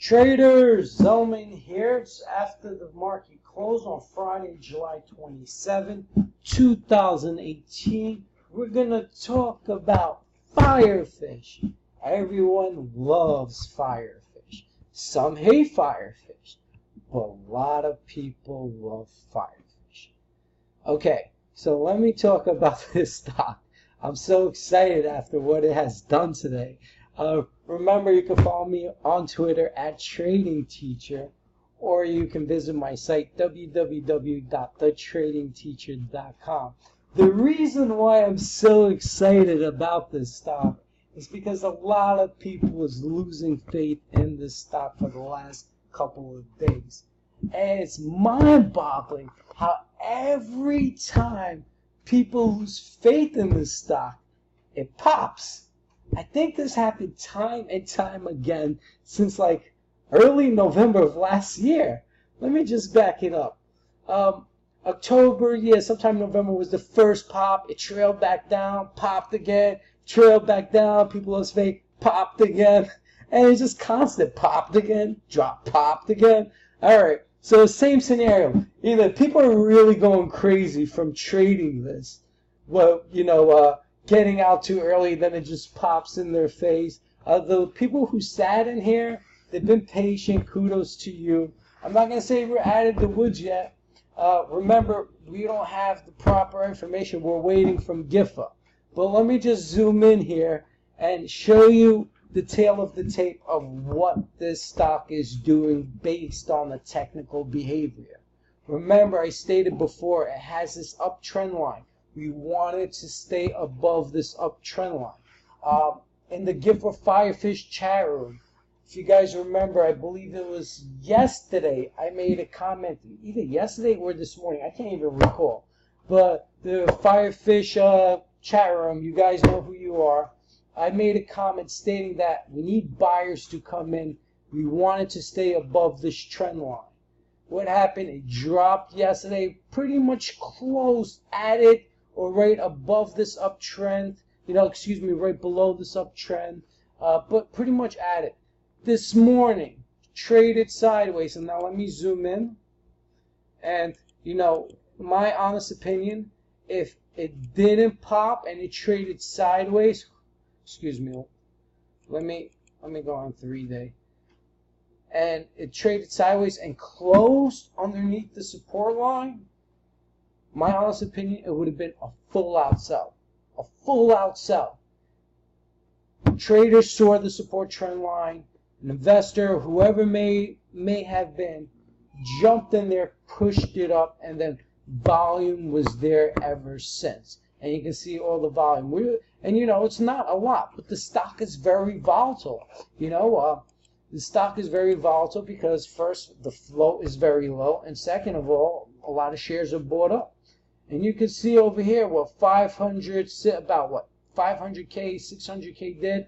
Traders, Zelman here. It's after the market closed on Friday, July 27, 2018. We're going to talk about firefish. Everyone loves firefish. Some hate firefish, but a lot of people love firefish. Okay, so let me talk about this stock. I'm so excited after what it has done today. Remember, you can follow me on Twitter at TradingTeacher, or you can visit my site www.thetradingteacher.com. The reason why I'm so excited about this stock is because a lot of people was losing faith in this stock for the last couple of days. And it's mind-boggling how every time people lose faith in this stock, it pops. I think this happened time and time again since like early November of last year. Let me just back it up. October, sometime November was the first pop. It trailed back down, popped again, trailed back down. People lost faith, popped again. And it's just constant. Popped again, dropped, popped again. All right. So same scenario. Either people are really going crazy from trading this. Well, getting out too early, then it just pops in their face. The people who sat in here, they've been patient. Kudos to you. I'm not going to say we're out of the woods yet. Remember, we don't have the proper information. We're waiting from GIFA. But let me just zoom in here and show you the tail of the tape of what this stock is doing based on the technical behavior. Remember, I stated before, it has this uptrend line. We wanted to stay above this uptrend line. In the GIFA Firefish chat room, if you guys remember, I believe it was yesterday, I made a comment, either yesterday or this morning, I can't even recall. But the Firefish chat room, you guys know who you are. I made a comment stating that we need buyers to come in. We wanted to stay above this trend line. What happened? It dropped yesterday, pretty much close at it or right above this uptrend. Right below this uptrend, but pretty much at it. This morning, traded sideways. And now let me zoom in. And, my honest opinion, if it didn't pop and it traded sideways, let me go on 3-day. And it traded sideways and closed underneath the support line, my honest opinion, it would have been a full-out sell. A full-out sell. Traders saw the support trend line. An investor, whoever may have been, jumped in there, pushed it up, and then volume was there ever since. And you can see all the volume. It's not a lot, but the stock is very volatile. The stock is very volatile because first, the float is very low, and second of all, a lot of shares are bought up. And you can see over here what 500, about what 500K, 600K did,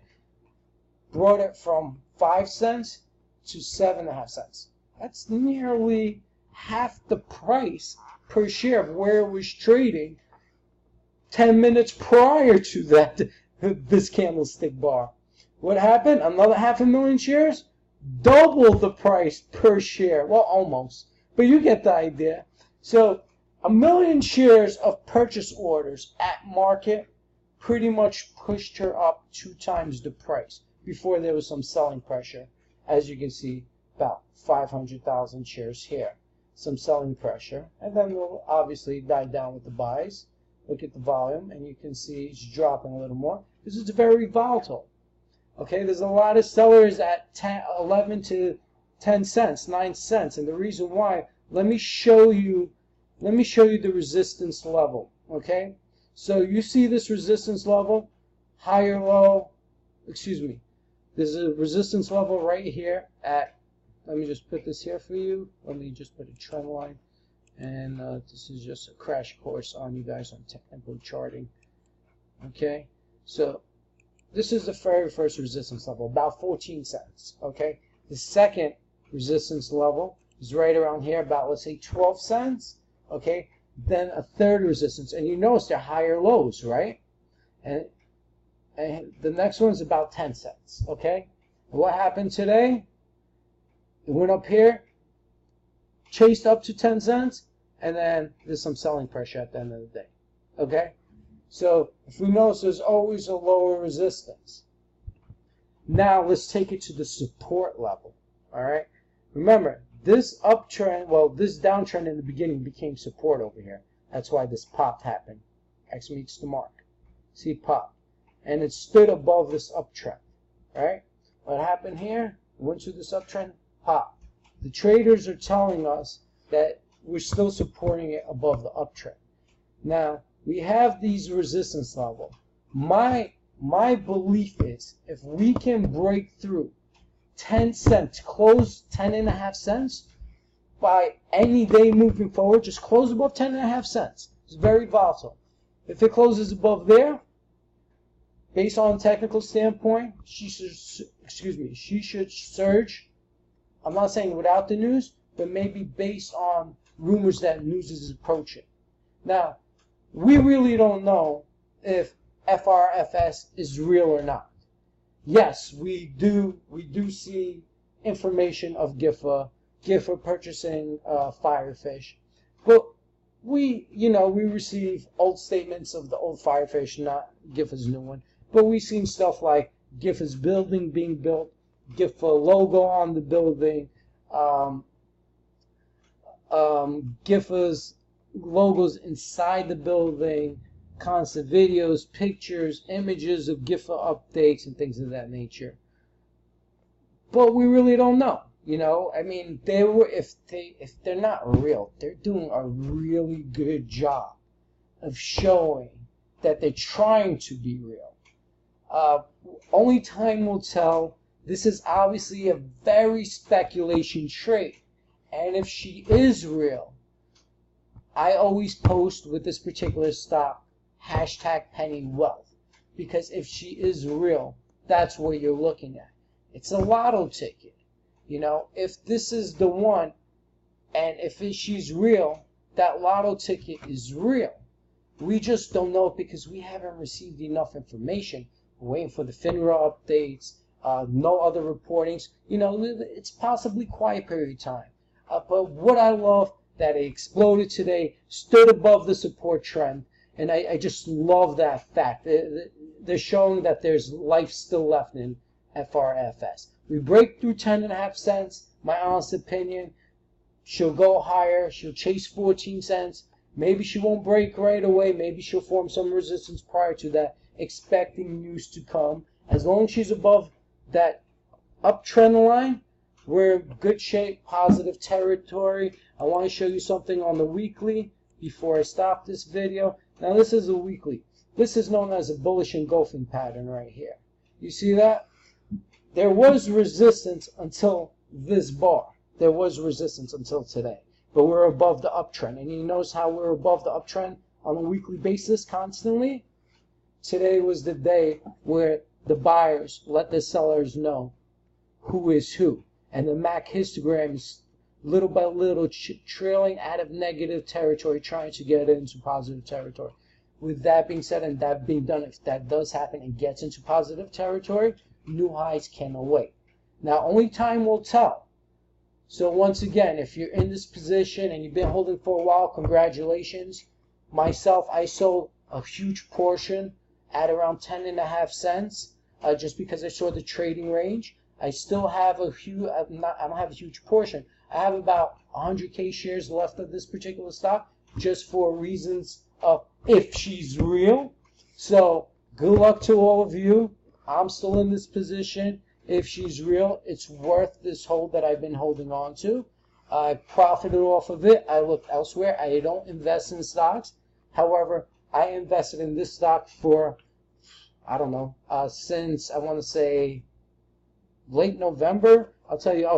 brought it from 5 cents to 7.5 cents. That's nearly half the price per share of where it was trading 10 minutes prior to that, this candlestick bar. What happened? Another 500,000 shares, double the price per share. Well, almost, but you get the idea. So 1 million shares of purchase orders at market pretty much pushed her up 2 times the price before there was some selling pressure. As you can see, about 500,000 shares here. Some selling pressure, and then we'll obviously die down with the buys. Look at the volume, and you can see it's dropping a little more because it's very volatile. Okay, there's a lot of sellers at 11 to 10 cents, 9 cents, and the reason why, let me show you the resistance level. Okay, so you see this resistance level, higher low, there's a resistance level right here at, let me just put this here for you, let me just put a trend line, and this is just a crash course on you guys on technical charting. Okay, so this is the very first resistance level, about 14 cents. Okay, the second resistance level is right around here, about, let's say, 12 cents. Okay, then a third resistance, and you notice they're higher lows, right? And the next one's about 10 cents. Okay, what happened today? It went up here, chased up to 10 cents, and then there's some selling pressure at the end of the day. Okay? So if we notice, there's always a lower resistance. Now let's take it to the support level. All right? Remember, this uptrend, well, this downtrend in the beginning became support over here. That's why this pop happened. X meets the mark. See, pop. And it stood above this uptrend. Right? What happened here? Went to this uptrend, pop. The traders are telling us that we're still supporting it above the uptrend. Now, we have these resistance levels. My belief is if we can break through 10 cents, close 10.5 cents by any day moving forward, just close above 10.5 cents. It's very volatile. If it closes above there, based on a technical standpoint, she should surge. I'm not saying without the news, but maybe based on rumors that news is approaching. Now, we really don't know if FRFS is real or not. Yes, we do see information of GIFA purchasing Firefish, but we receive old statements of the old Firefish, not GIFA's new one. But we've seen stuff like GIFA's building being built, GIFA logo on the building, GIFA's logos inside the building, constant videos, pictures, images of GIFA updates and things of that nature. But we really don't know. I mean, if they're not real, they're doing a really good job of showing that they're trying to be real. Only time will tell. This is obviously a very speculation trade. And if she is real, I always post with this particular stock, #pennywealth. Because if she is real, that's what you're looking at. It's a lotto ticket. If this is the one, and if she's real, that lotto ticket is real. We just don't know because we haven't received enough information. We're waiting for the FINRA updates, no other reportings. It's possibly quiet period of time. But what I love, that it exploded today, stood above the support trend, and I just love that fact. They're showing that there's life still left in FRFS. We break through 10.5 cents, my honest opinion, she'll go higher, she'll chase 14 cents, maybe she won't break right away, maybe she'll form some resistance prior to that, expecting news to come. As long as she's above that uptrend line, we're in good shape, positive territory. I want to show you something on the weekly before I stop this video. Now this is a weekly. This is known as a bullish engulfing pattern right here. You see that? There was resistance until this bar. There was resistance until today. But we're above the uptrend. And you notice how we're above the uptrend on a weekly basis constantly? Today was the day where the buyers let the sellers know who is who. And the MAC histogram is little by little trailing out of negative territory, trying to get into positive territory. With that being said and that being done, if that does happen and gets into positive territory, new highs can await. Now, only time will tell. So once again, if you're in this position and you've been holding for a while, congratulations. Myself, I sold a huge portion at around 10.5 cents, just because I saw the trading range. I still have I don't have a huge portion. I have about 100K shares left of this particular stock, just for reasons of if she's real. So good luck to all of you. I'm still in this position. If she's real, it's worth this hold that I've been holding on to. I profited off of it. I looked elsewhere. I don't invest in stocks. However, I invested in this stock for, I don't know, since I want to say late November. I'll tell you,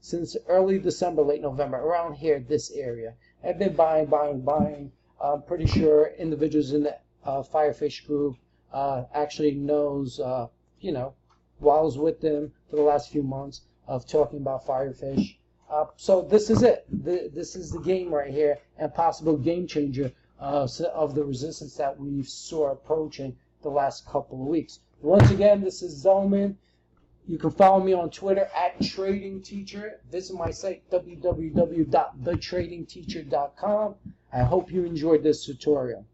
since early December, late November, around here, this area. I've been buying. I'm pretty sure individuals in the Firefish group actually knows, while I was with them for the last few months of talking about Firefish. So this is it. This is the game right here, and possible game changer of the resistance that we saw approaching the last couple of weeks. Once again, this is Zelman. You can follow me on Twitter at Trading Teacher. Visit my site www.thetradingteacher.com. I hope you enjoyed this tutorial.